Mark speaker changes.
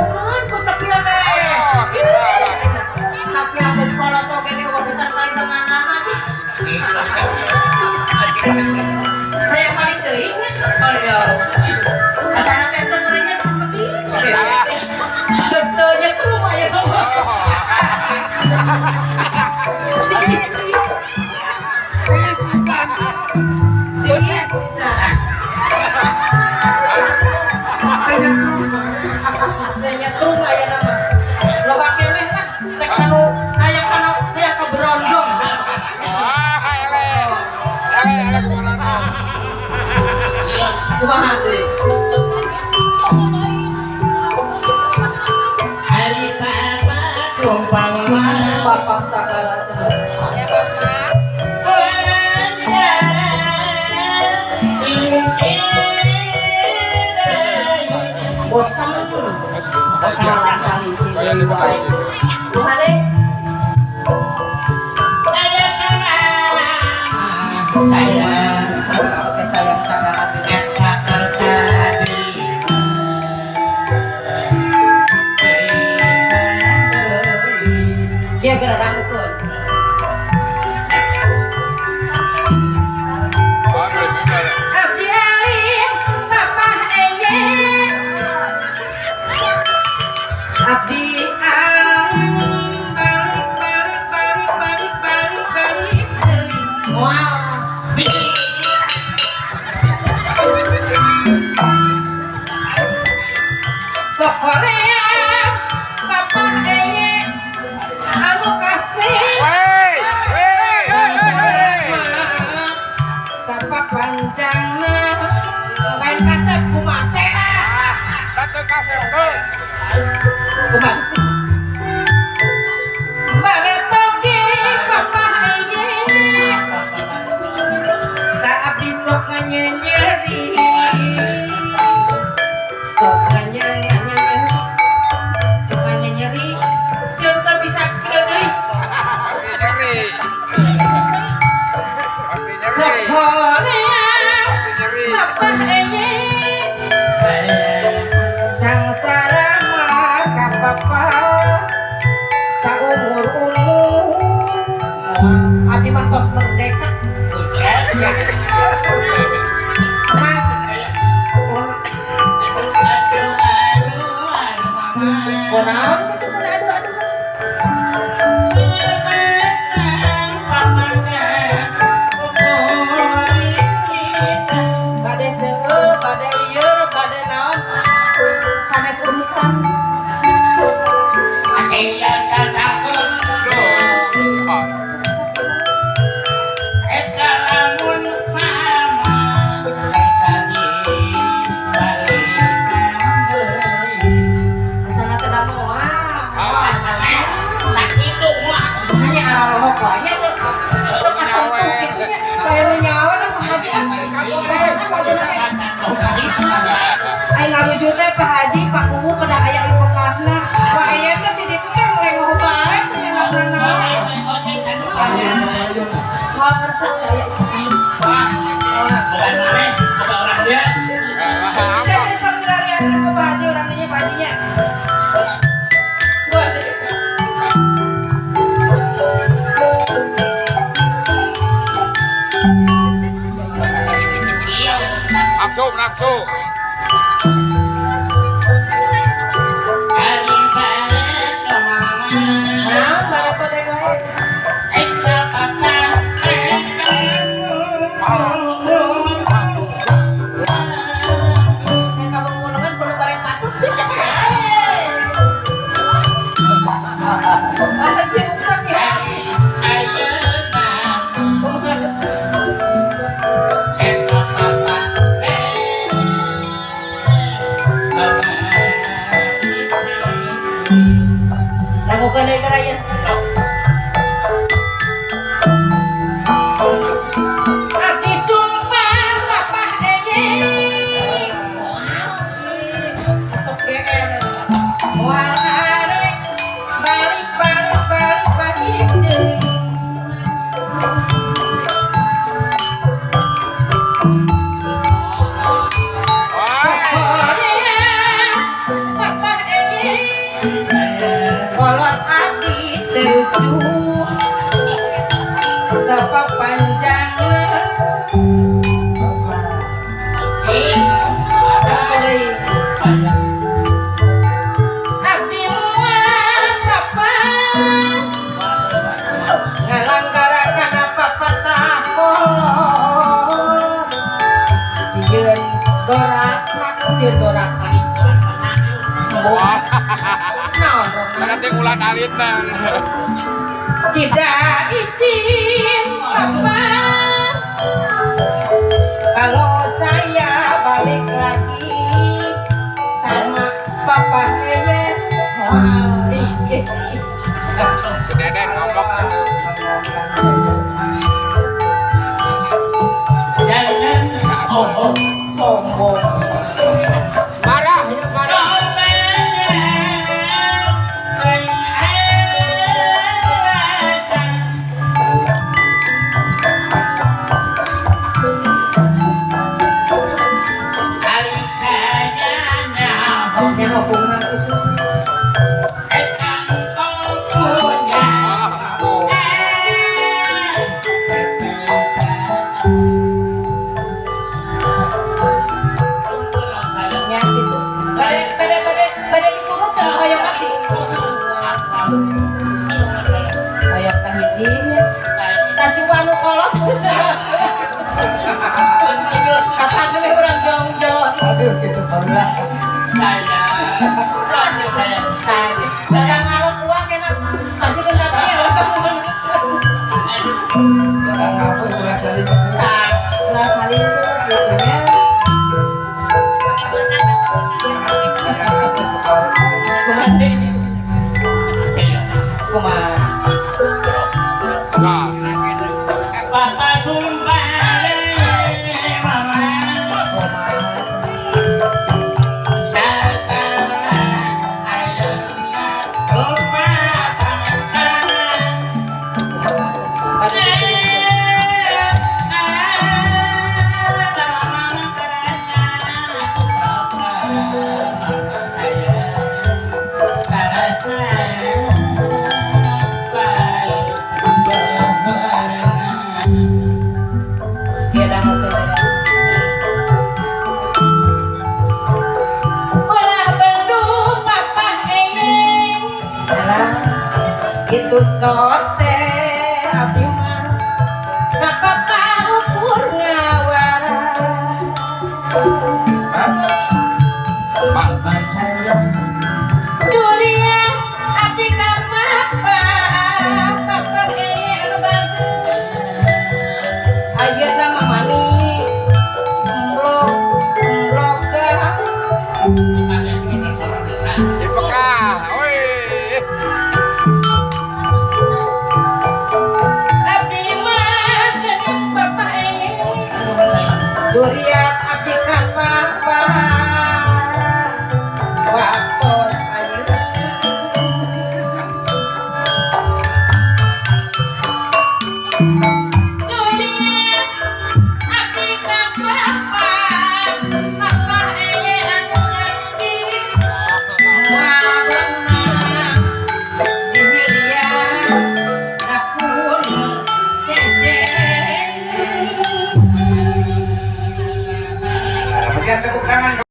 Speaker 1: didatangkeun ku cepil teh. Sakila geus sekolah teh oge urusan lain dengan anak. Hayang balik deui nya. Oh iya. Asana teh teh nya seperti itu. Geus teu nyetrum aya mah. Tis. Nyetrum aya nama. Loba keneh lah rek anu aya ka berondong. Kumaha teh? Hari papa tumpang mana bapak sagala cenah. Ya bapak. Bosan bakalan kali cilik wae. Mare. Ada teman. Kayak sayang sagala teh kakak tadi. Dia geura dangkeun. Abdi alim papa eye. Abdi alim balik wow Sokorea bapak eye anu kasih sapa panjangna lain kasep kumase
Speaker 2: Ratu kasep tuh.
Speaker 1: kuman baretoge bapak eye ka abdi sok nganyenyeri sok nganyenyeri sieun teh bisa kieu deui
Speaker 2: Pasti nyeri.
Speaker 1: Sokorea
Speaker 2: Pasti nyeri.
Speaker 1: bapak eye sangsara mah ka papa saumur-umur abdi mah tos merdeka kunaon kitu cenah aduh bade seueur bade lieur bade naon sanes urusan akhirnya kata ekalamun mama tadi balikan deui asana teh da moal sakitu mah hanya araloho bae teh teu kasentuh kitu nya bae nu nyawa da Pak Haji ai ngaruju teh Pak Haji Pak Kubu pada aya ipokarna Pak aya teh di ditu teh lengah bae teh ngaranna mau kersa aya bukan mare apa orang dia dari pengendalian ke Pak Haji orangnya Pak Hajinya
Speaker 2: Nafsu.
Speaker 1: Nah, barat pada gue. Kamu ngomongin perlu goreng patut sih. Aja rusak ya. Lagu kedai kerajaan. Abdi sumpah bapak eye. Sok GR. Wal arek balik deui. Sokorea bapak eye. kolot abdi teruju sepak panjang abdi mual papa ngalanggarakan apa patah kolot sieun doraka
Speaker 2: Nanti ulan alitna.
Speaker 1: tidak izin papa kalau saya balik lagi sama papa Eyen.
Speaker 2: Si Deden ngomong gitu.
Speaker 1: Sombong
Speaker 3: Marah, marah.
Speaker 1: yang hubungan itu ya gitu pada diturut kan kayak mati kayak kahiji kasih wanu kolot kata kami orang jongjon
Speaker 3: Aduh, gitu pula.
Speaker 1: kadang malam uang kena masih kena dia orang
Speaker 3: Kadang apa itu saling.
Speaker 1: tak kelas salin itu biasanya
Speaker 3: Apa setahun.
Speaker 1: kumaha
Speaker 2: Nah,
Speaker 1: itu sote abdi mah kapapa ukur ngawara durian abdi kapapa papa anu bagus ayeuna mah mani emblok
Speaker 2: si Pekah. Woi.
Speaker 1: abdi mah geuning papa durian abdi kapapa waktos ayeuna